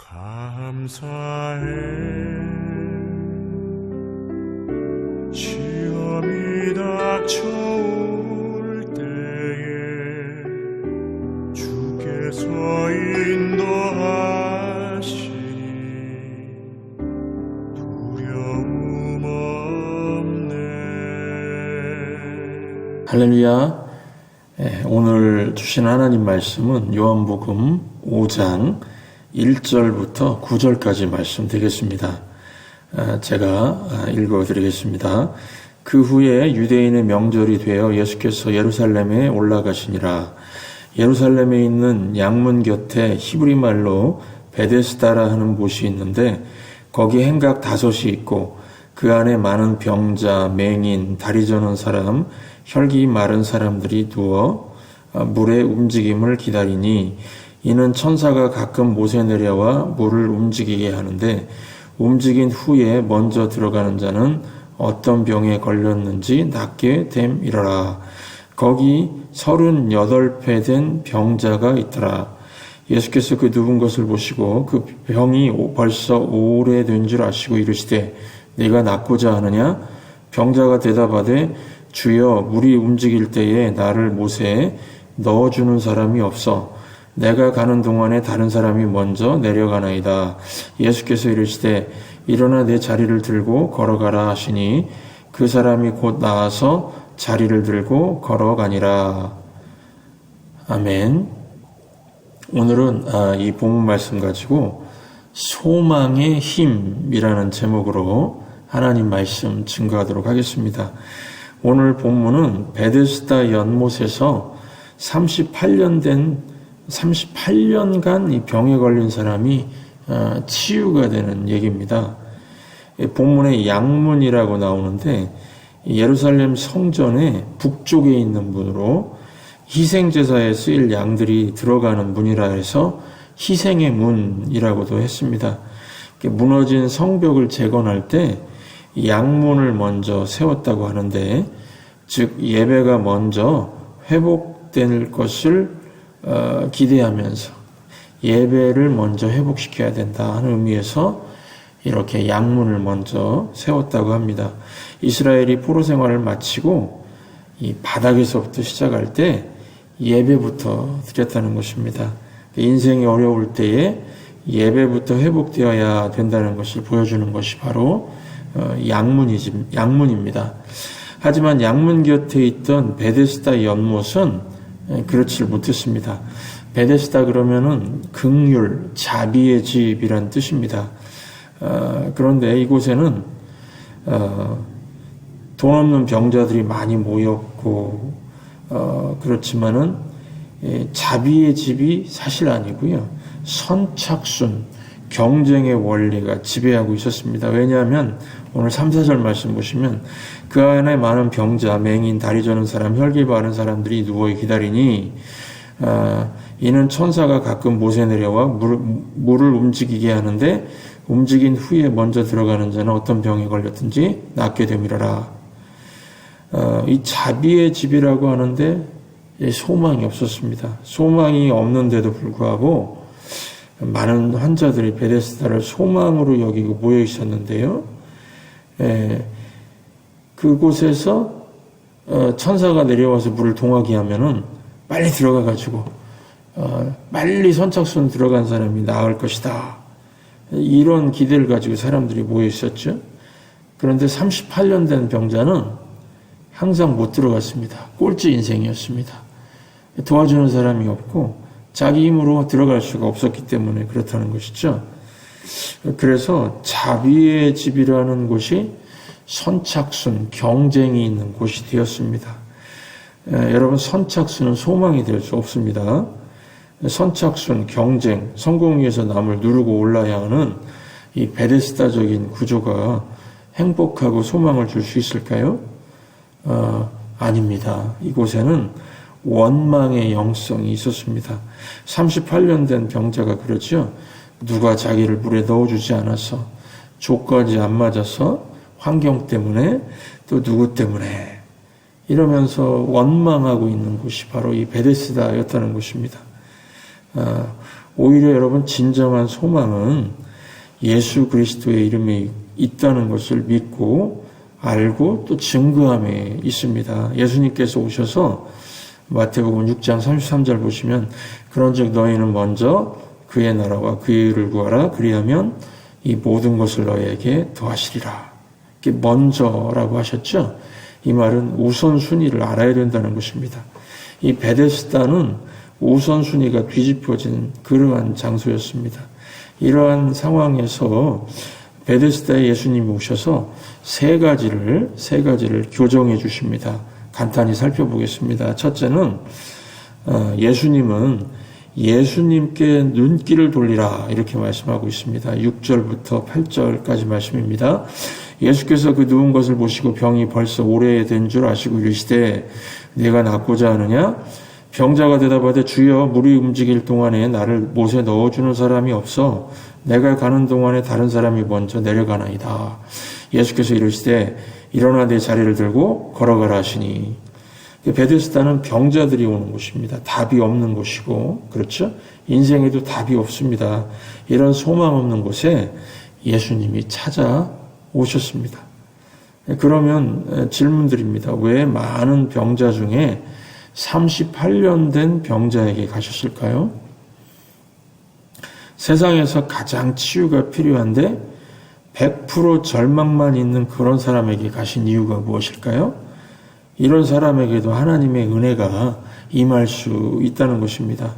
감사해. 시험이 닥쳐올 때에 주께서 인도하시니 두려움 없네. 할렐루야. 오늘 주신 하나님 말씀은 요한복음 5장 1절부터 9절까지 말씀 되겠습니다. 제가 읽어드리겠습니다. 그 후에 유대인의 명절이 되어 예수께서 예루살렘에 올라가시니라. 예루살렘에 있는 양문 곁에 히브리 말로 베데스다라 하는 곳이 있는데 거기 행각 5이 있고 그 안에 많은 병자, 맹인, 다리 저는 사람, 혈기 마른 사람들이 누워 물의 움직임을 기다리니 이는 천사가 가끔 못에 내려와 물을 움직이게 하는데 움직인 후에 먼저 들어가는 자는 어떤 병에 걸렸는지 낫게 됨이러라. 거기 38배 된 병자가 있더라. 예수께서 그 누운 것을 보시고 그 병이 벌써 오래된 줄 아시고 이르시되 네가 낫고자 하느냐? 병자가 대답하되 주여 물이 움직일 때에 나를 못에 넣어주는 사람이 없어 내가 가는 동안에 다른 사람이 먼저 내려가나이다. 예수께서 이르시되 일어나 내 자리를 들고 걸어가라 하시니 그 사람이 곧 나아서 자리를 들고 걸어가니라. 아멘. 오늘은 이 본문 말씀 가지고 소망의 힘이라는 제목으로 하나님 말씀 증거하도록 하겠습니다. 오늘 본문은 베데스다 연못에서 38년간 이 병에 걸린 사람이 치유가 되는 얘기입니다. 본문에 양문이라고 나오는데 예루살렘 성전의 북쪽에 있는 문으로 희생제사에 쓰일 양들이 들어가는 문이라 해서 희생의 문이라고도 했습니다. 무너진 성벽을 재건할 때 양문을 먼저 세웠다고 하는데 즉 예배가 먼저 회복될 것을 기대하면서 예배를 먼저 회복시켜야 된다 하는 의미에서 이렇게 양문을 먼저 세웠다고 합니다. 이스라엘이 포로 생활을 마치고 이 바닥에서부터 시작할 때 예배부터 드렸다는 것입니다. 인생이 어려울 때에 예배부터 회복되어야 된다는 것을 보여주는 것이 바로 양문입니다. 하지만 양문 곁에 있던 베데스다 연못은 그렇지 못했습니다. 베데스다 그러면은 긍휼, 자비의 집이란 뜻입니다. 그런데 이곳에는 돈 없는 병자들이 많이 모였고 그렇지만은 자비의 집이 사실 아니고요. 선착순, 경쟁의 원리가 지배하고 있었습니다. 왜냐하면 오늘 3, 4절 말씀 보시면 그 안에 많은 병자, 맹인, 다리 저는 사람, 혈기 바른 사람들이 누워 기다리니 이는 천사가 가끔 못에 내려와 물을 움직이게 하는데 움직인 후에 먼저 들어가는 자는 어떤 병에 걸렸든지 낫게 됨이러라. 이 자비의 집이라고 하는데 소망이 없었습니다. 소망이 없는데도 불구하고 많은 환자들이 베데스다를 소망으로 여기고 모여 있었는데요. 그곳에서 천사가 내려와서 물을 동하게 하면은 빨리 들어가가지고 빨리 선착순 들어간 사람이 나을 것이다. 이런 기대를 가지고 사람들이 모여 있었죠. 그런데 38년 된 병자는 항상 못 들어갔습니다. 꼴찌 인생이었습니다. 도와주는 사람이 없고 자기 힘으로 들어갈 수가 없었기 때문에 그렇다는 것이죠. 그래서 자비의 집이라는 곳이 선착순, 경쟁이 있는 곳이 되었습니다. 여러분, 선착순은 소망이 될 수 없습니다. 선착순, 경쟁, 성공 위해서 남을 누르고 올라야 하는 이 베데스다적인 구조가 행복하고 소망을 줄 수 있을까요? 아닙니다. 이곳에는 원망의 영성이 있었습니다. 38년 된 병자가 그러죠. 누가 자기를 물에 넣어주지 않아서, 조건이 안 맞아서, 환경 때문에, 또 누구 때문에 이러면서 원망하고 있는 곳이 바로 이 베데스다였다는 곳입니다. 오히려 여러분 진정한 소망은 예수 그리스도의 이름이 있다는 것을 믿고 알고 또 증거함에 있습니다. 예수님께서 오셔서 마태복음 6장 33절 보시면 그런즉 너희는 먼저 그의 나라와 그의 의를 구하라. 그리하면 이 모든 것을 너희에게 더하시리라. 이게 먼저라고 하셨죠. 이 말은 우선순위를 알아야 된다는 것입니다. 이 베데스다는 우선순위가 뒤집혀진 그러한 장소였습니다. 이러한 상황에서 베데스다에 예수님이 오셔서 세 가지를 교정해 주십니다. 간단히 살펴보겠습니다. 첫째는 예수님은 예수님께 눈길을 돌리라 이렇게 말씀하고 있습니다. 6절부터 8절까지 말씀입니다. 예수께서 그 누운 것을 보시고 병이 벌써 오래된 줄 아시고 이르시되 내가 낫고자 하느냐? 병자가 대답하되 주여 물이 움직일 동안에 나를 못에 넣어주는 사람이 없어 내가 가는 동안에 다른 사람이 먼저 내려가나이다. 예수께서 이르시되 일어나 내 자리를 들고 걸어가라 하시니 베데스다는 병자들이 오는 곳입니다. 답이 없는 곳이고 그렇죠? 인생에도 답이 없습니다. 이런 소망 없는 곳에 예수님이 찾아오셨습니다. 그러면 질문드립니다. 왜 많은 병자 중에 38년 된 병자에게 가셨을까요? 세상에서 가장 치유가 필요한데 100% 절망만 있는 그런 사람에게 가신 이유가 무엇일까요? 이런 사람에게도 하나님의 은혜가 임할 수 있다는 것입니다.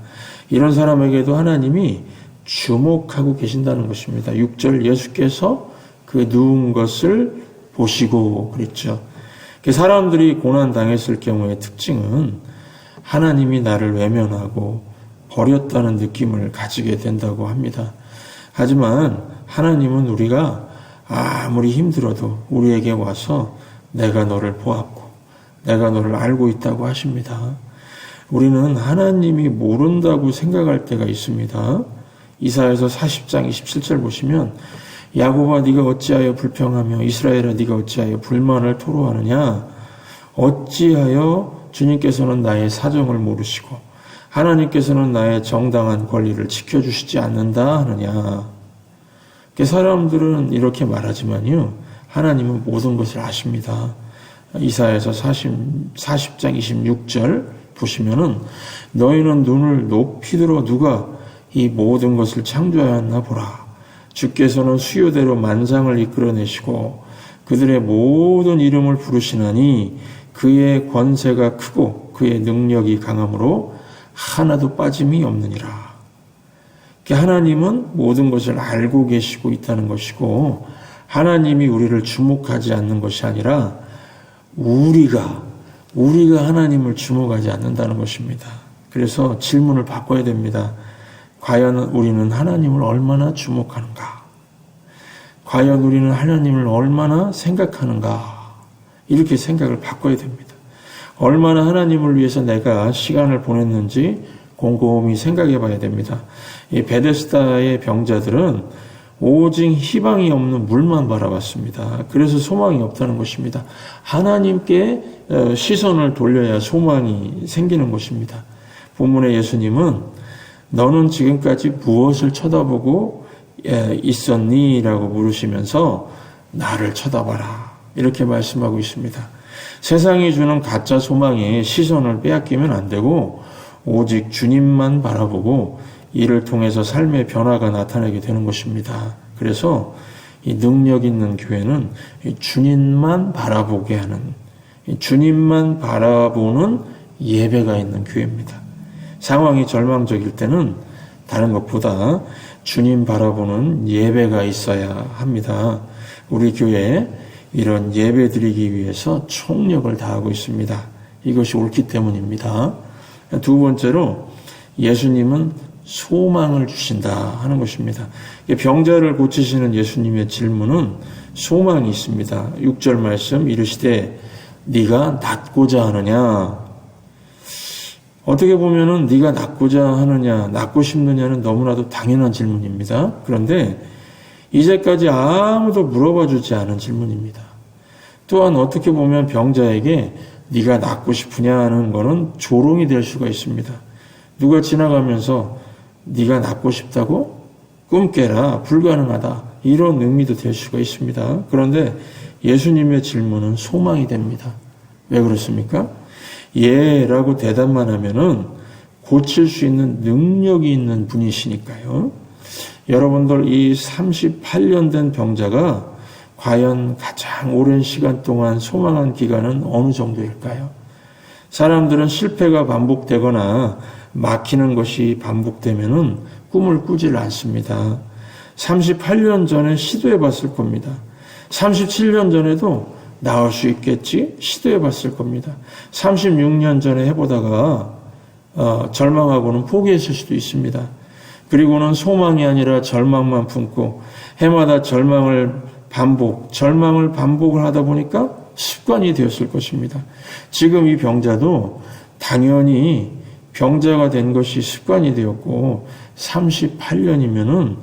이런 사람에게도 하나님이 주목하고 계신다는 것입니다. 6절 예수께서 그 누운 것을 보시고 그랬죠. 사람들이 고난당했을 경우의 특징은 하나님이 나를 외면하고 버렸다는 느낌을 가지게 된다고 합니다. 하지만 하나님은 우리가 아무리 힘들어도 우리에게 와서 내가 너를 보았고 내가 너를 알고 있다고 하십니다. 우리는 하나님이 모른다고 생각할 때가 있습니다. 이사야서 40장 27절 보시면 야곱아 네가 어찌하여 불평하며 이스라엘아 네가 어찌하여 불만을 토로하느냐? 어찌하여 주님께서는 나의 사정을 모르시고 하나님께서는 나의 정당한 권리를 지켜주시지 않는다 하느냐? 사람들은 이렇게 말하지만요. 하나님은 모든 것을 아십니다. 이사야서 40장 26절 보시면은 너희는 눈을 높이 들어 누가 이 모든 것을 창조하였나 보라. 주께서는 수요대로 만상을 이끌어내시고 그들의 모든 이름을 부르시나니 그의 권세가 크고 그의 능력이 강함으로 하나도 빠짐이 없느니라. 하나님은 모든 것을 알고 계시고 있다는 것이고 하나님이 우리를 주목하지 않는 것이 아니라 우리가 하나님을 주목하지 않는다는 것입니다. 그래서 질문을 바꿔야 됩니다. 과연 우리는 하나님을 얼마나 주목하는가? 과연 우리는 하나님을 얼마나 생각하는가? 이렇게 생각을 바꿔야 됩니다. 얼마나 하나님을 위해서 내가 시간을 보냈는지 곰곰이 생각해 봐야 됩니다. 이 베데스다의 병자들은 오직 희망이 없는 물만 바라봤습니다. 그래서 소망이 없다는 것입니다. 하나님께 시선을 돌려야 소망이 생기는 것입니다. 본문의 예수님은 너는 지금까지 무엇을 쳐다보고 있었니? 라고 물으시면서 나를 쳐다봐라. 이렇게 말씀하고 있습니다. 세상이 주는 가짜 소망에 시선을 빼앗기면 안 되고 오직 주님만 바라보고 이를 통해서 삶의 변화가 나타나게 되는 것입니다. 그래서 이 능력 있는 교회는 주님만 바라보게 하는, 주님만 바라보는 예배가 있는 교회입니다. 상황이 절망적일 때는 다른 것보다 주님 바라보는 예배가 있어야 합니다. 우리 교회에 이런 예배 드리기 위해서 총력을 다하고 있습니다. 이것이 옳기 때문입니다. 두 번째로 예수님은 소망을 주신다 하는 것입니다. 병자를 고치시는 예수님의 질문은 소망이 있습니다. 6절 말씀 이르시되 네가 낫고자 하느냐? 어떻게 보면은 네가 낫고자 하느냐, 낫고 싶느냐는 너무나도 당연한 질문입니다. 그런데 이제까지 아무도 물어봐 주지 않은 질문입니다. 또한 어떻게 보면 병자에게 네가 낫고 싶으냐 하는 것은 조롱이 될 수가 있습니다. 누가 지나가면서 네가 낫고 싶다고? 꿈 깨라. 불가능하다. 이런 의미도 될 수가 있습니다. 그런데 예수님의 질문은 소망이 됩니다. 왜 그렇습니까? 예 라고 대답만 하면은 고칠 수 있는 능력이 있는 분이시니까요. 여러분들 이 38년 된 병자가 과연 가장 오랜 시간 동안 소망한 기간은 어느 정도일까요? 사람들은 실패가 반복되거나 막히는 것이 반복되면은 꿈을 꾸질 않습니다. 38년 전에 시도해 봤을 겁니다. 37년 전에도 나올 수 있겠지? 시도해 봤을 겁니다. 36년 전에 해보다가 절망하고는 포기했을 수도 있습니다. 그리고는 소망이 아니라 절망만 품고 해마다 절망을 반복을 하다 보니까 습관이 되었을 것입니다. 지금 이 병자도 당연히 병자가 된 것이 습관이 되었고 38년이면은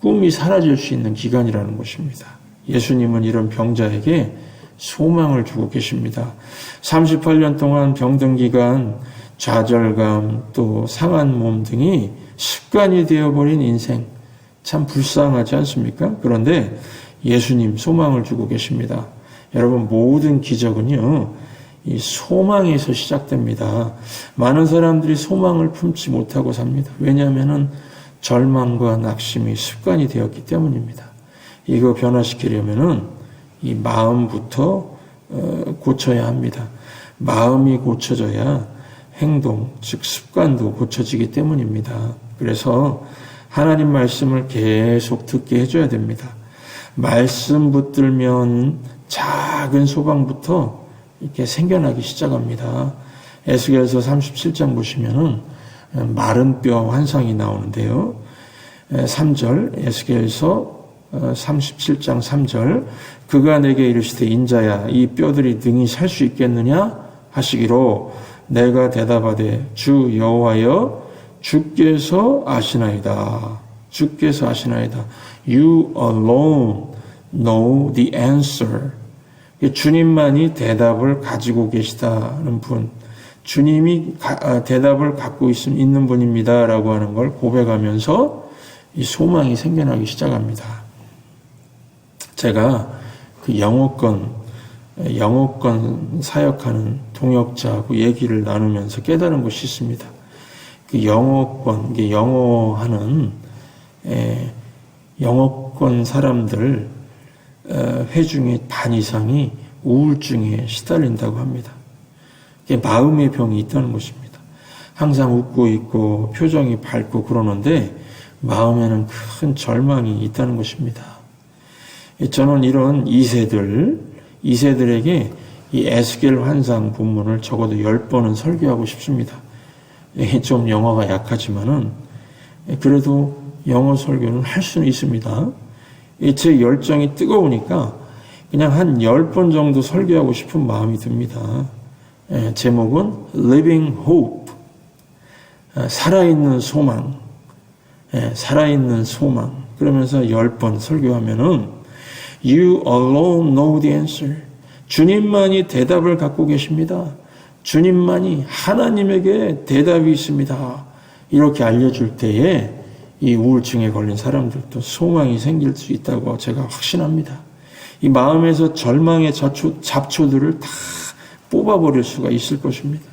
꿈이 사라질 수 있는 기간이라는 것입니다. 예수님은 이런 병자에게 소망을 주고 계십니다. 38년 동안 병든 기간, 좌절감, 또 상한 몸 등이 습관이 되어버린 인생, 참 불쌍하지 않습니까? 그런데 예수님 소망을 주고 계십니다. 여러분, 모든 기적은요, 이 소망에서 시작됩니다. 많은 사람들이 소망을 품지 못하고 삽니다. 왜냐하면은 절망과 낙심이 습관이 되었기 때문입니다. 이거 변화시키려면은 이 마음부터 고쳐야 합니다. 마음이 고쳐져야 행동, 즉 습관도 고쳐지기 때문입니다. 그래서 하나님 말씀을 계속 듣게 해줘야 됩니다. 말씀 붙들면 작은 소망부터 이렇게 생겨나기 시작합니다. 에스겔서 37장 보시면은 마른 뼈 환상이 나오는데요. 3절, 에스겔서 37장 3절, 그가 내게 이르시되 인자야 이 뼈들이 능히 살 수 있겠느냐 하시기로 내가 대답하되 주 여호와여 주께서 아시나이다. 주께서 아시나이다. You alone know the answer. 주님만이 대답을 가지고 계시다는 분, 주님이 대답을 갖고 있는 분입니다 라고 하는 걸 고백하면서 이 소망이 생겨나기 시작합니다. 제가 그 영어권 사역하는 동역자하고 얘기를 나누면서 깨달은 것이 있습니다. 그 영어하는 영어권 사람들 회 중에 반 이상이 우울증에 시달린다고 합니다. 마음의 병이 있다는 것입니다. 항상 웃고 있고 표정이 밝고 그러는데 마음에는 큰 절망이 있다는 것입니다. 저는 이런 2세들에게 이 에스겔 환상 본문을 적어도 10번은 설교하고 싶습니다. 좀 영어가 약하지만은 그래도 영어 설교는 할 수는 있습니다. 제 열정이 뜨거우니까 그냥 한 10번 정도 설교하고 싶은 마음이 듭니다. 제목은 Living Hope, 살아있는 소망, 살아있는 소망. 그러면서 10번 설교하면은 You alone know the answer. 주님만이 대답을 갖고 계십니다. 주님만이 하나님에게 대답이 있습니다. 이렇게 알려줄 때에 이 우울증에 걸린 사람들도 소망이 생길 수 있다고 제가 확신합니다. 이 마음에서 절망의 잡초들을 다 뽑아버릴 수가 있을 것입니다.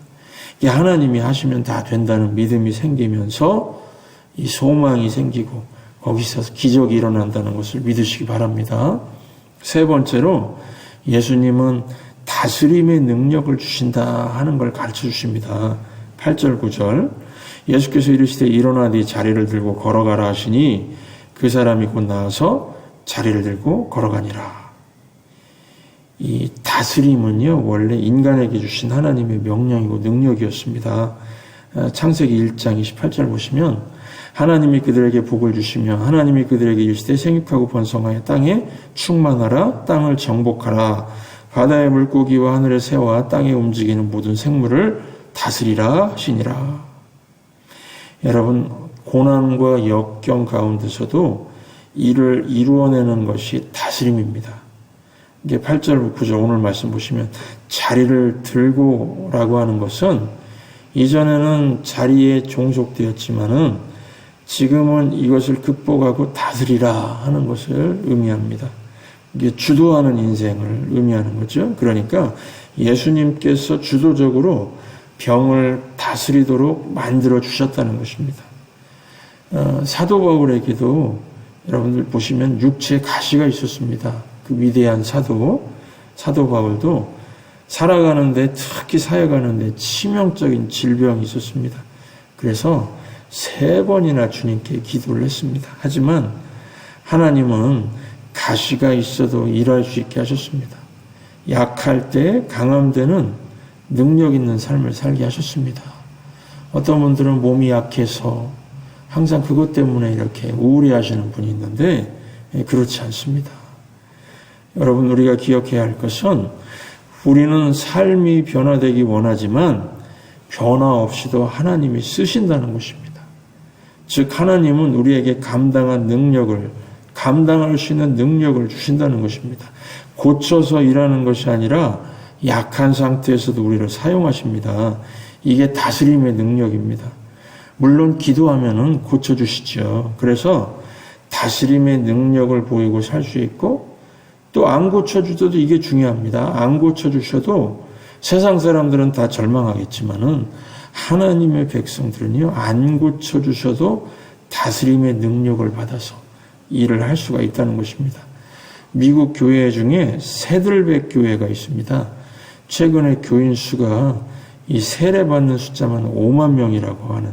하나님이 하시면 다 된다는 믿음이 생기면서 이 소망이 생기고 거기서 기적이 일어난다는 것을 믿으시기 바랍니다. 세 번째로 예수님은 다스림의 능력을 주신다 하는 걸 가르쳐 주십니다. 8절 9절 예수께서 이르시되 일어나 네 자리를 들고 걸어가라 하시니 그 사람이 곧 나와서 자리를 들고 걸어가니라. 이 다스림은요 원래 인간에게 주신 하나님의 명령이고 능력이었습니다. 창세기 1장 28절 보시면 하나님이 그들에게 복을 주시며 하나님이 그들에게 이르시되 생육하고 번성하여 땅에 충만하라 땅을 정복하라 바다의 물고기와 하늘의 새와 땅에 움직이는 모든 생물을 다스리라 하시니라. 여러분 고난과 역경 가운데서도 이를 이루어내는 것이 다스림입니다. 이게 8절 9절 오늘 말씀 보시면 자리를 들고라고 하는 것은 이전에는 자리에 종속되었지만은 지금은 이것을 극복하고 다스리라 하는 것을 의미합니다. 이게 주도하는 인생을 의미하는 거죠. 그러니까 예수님께서 주도적으로 병을 다스리도록 만들어 주셨다는 것입니다. 사도 바울에게도 여러분들 보시면 육체에 가시가 있었습니다. 그 위대한 사도 바울도 살아가는데, 특히 사역하는데 치명적인 질병이 있었습니다. 그래서 3번이나 주님께 기도를 했습니다. 하지만 하나님은 가시가 있어도 일할 수 있게 하셨습니다. 약할 때, 강함 때는 능력 있는 삶을 살게 하셨습니다. 어떤 분들은 몸이 약해서 항상 그것 때문에 이렇게 우울해하시는 분이 있는데 그렇지 않습니다. 여러분, 우리가 기억해야 할 것은 우리는 삶이 변화되기 원하지만 변화 없이도 하나님이 쓰신다는 것입니다. 즉 하나님은 우리에게 감당할 수 있는 능력을 주신다는 것입니다. 고쳐서 일하는 것이 아니라 약한 상태에서도 우리를 사용하십니다. 이게 다스림의 능력입니다. 물론 기도하면은 고쳐주시죠. 그래서 다스림의 능력을 보이고 살 수 있고, 또 안 고쳐주셔도 이게 중요합니다. 안 고쳐주셔도 세상 사람들은 다 절망하겠지만은 하나님의 백성들은요, 안 고쳐주셔도 다스림의 능력을 받아서 일을 할 수가 있다는 것입니다. 미국 교회 중에 세들백 교회가 있습니다. 최근에 교인 수가 이 세례받는 숫자만 5만 명이라고 하는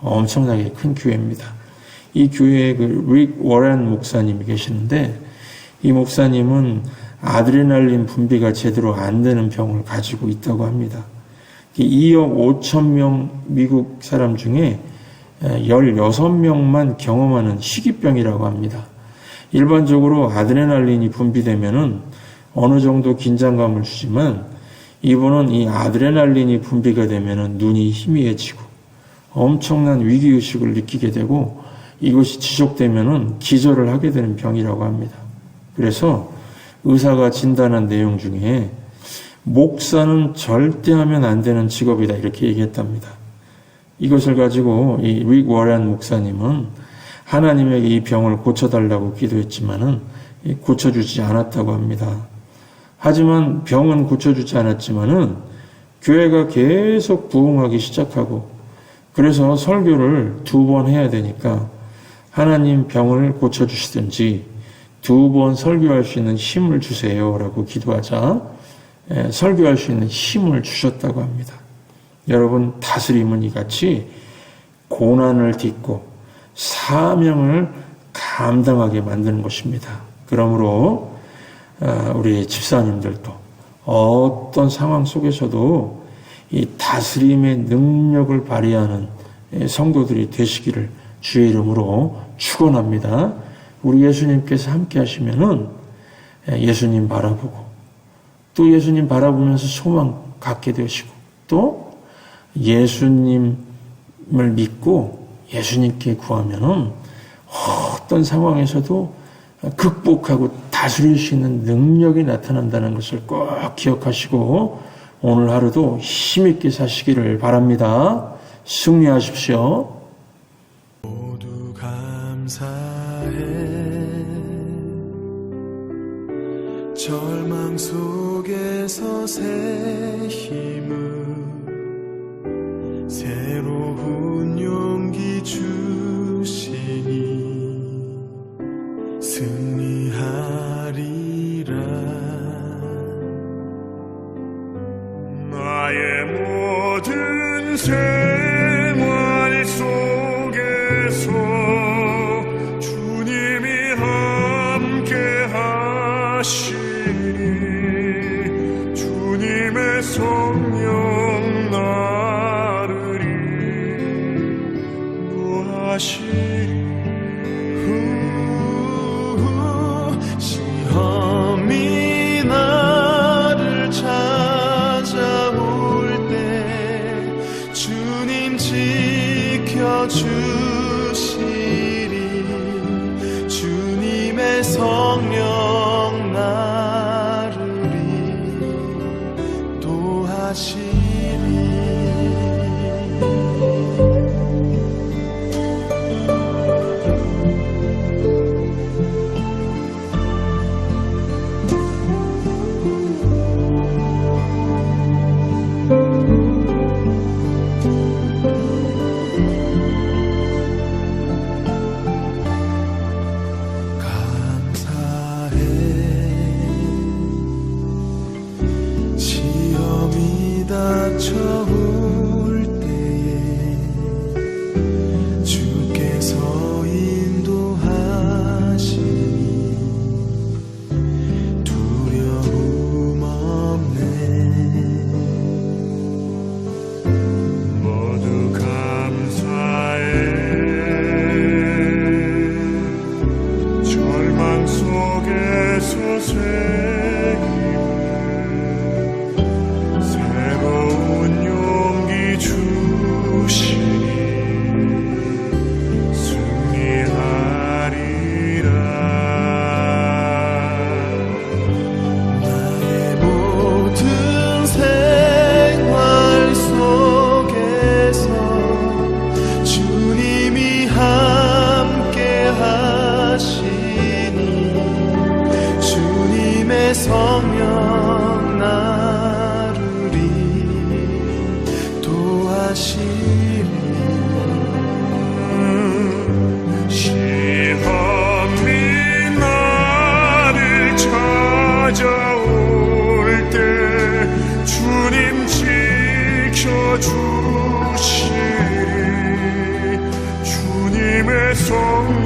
엄청나게 큰 교회입니다. 이 교회에 릭 워렌 목사님이 계시는데, 이 목사님은 아드레날린 분비가 제대로 안 되는 병을 가지고 있다고 합니다. 2억 5천 명 미국 사람 중에 16명만 경험하는 희귀병이라고 합니다. 일반적으로 아드레날린이 분비되면은 어느 정도 긴장감을 주지만, 이분은 이 아드레날린이 분비가 되면은 눈이 희미해지고 엄청난 위기의식을 느끼게 되고, 이것이 지속되면은 기절을 하게 되는 병이라고 합니다. 그래서 의사가 진단한 내용 중에 목사는 절대 하면 안 되는 직업이다, 이렇게 얘기했답니다. 이것을 가지고 이 릭 워렌 목사님은 하나님에게 이 병을 고쳐달라고 기도했지만은 고쳐주지 않았다고 합니다. 하지만 병은 고쳐주지 않았지만은 교회가 계속 부흥하기 시작하고, 그래서 설교를 2번 해야 되니까 하나님 병을 고쳐주시든지 2번 설교할 수 있는 힘을 주세요라고 기도하자 설교할 수 있는 힘을 주셨다고 합니다. 여러분, 다스림은 이같이 고난을 딛고 사명을 감당하게 만드는 것입니다. 그러므로 우리 집사님들도 어떤 상황 속에서도 이 다스림의 능력을 발휘하는 성도들이 되시기를 주의 이름으로 축원합니다. 우리 예수님께서 함께 하시면은 예수님 바라보고, 또 예수님 바라보면서 소망 갖게 되시고, 또 예수님을 믿고 예수님께 구하면은 어떤 상황에서도 극복하고 다스릴 수 있는 능력이 나타난다는 것을 꼭 기억하시고 오늘 하루도 힘있게 사시기를 바랍니다. 승리하십시오. 모두 감사해. 절망 속에서 새 힘을, 새로운 용기 주시니 승리하리라. 나의 모든 생활 속에서 주님이 함께 하시니 주님의 성령 나를 인도하시니 시험이 나를 찾아올 때 주님 지켜주시리. 주님의 성령 나를 인도하시리. 주께서 새로운 용기 주시니 승리하리라. 나의 모든 생활 속에서 주님이 함께 하시니 주님의 성령 나를 인도하시니 시험이 나를 찾아올 때 주님 지켜주시리. 주님의 성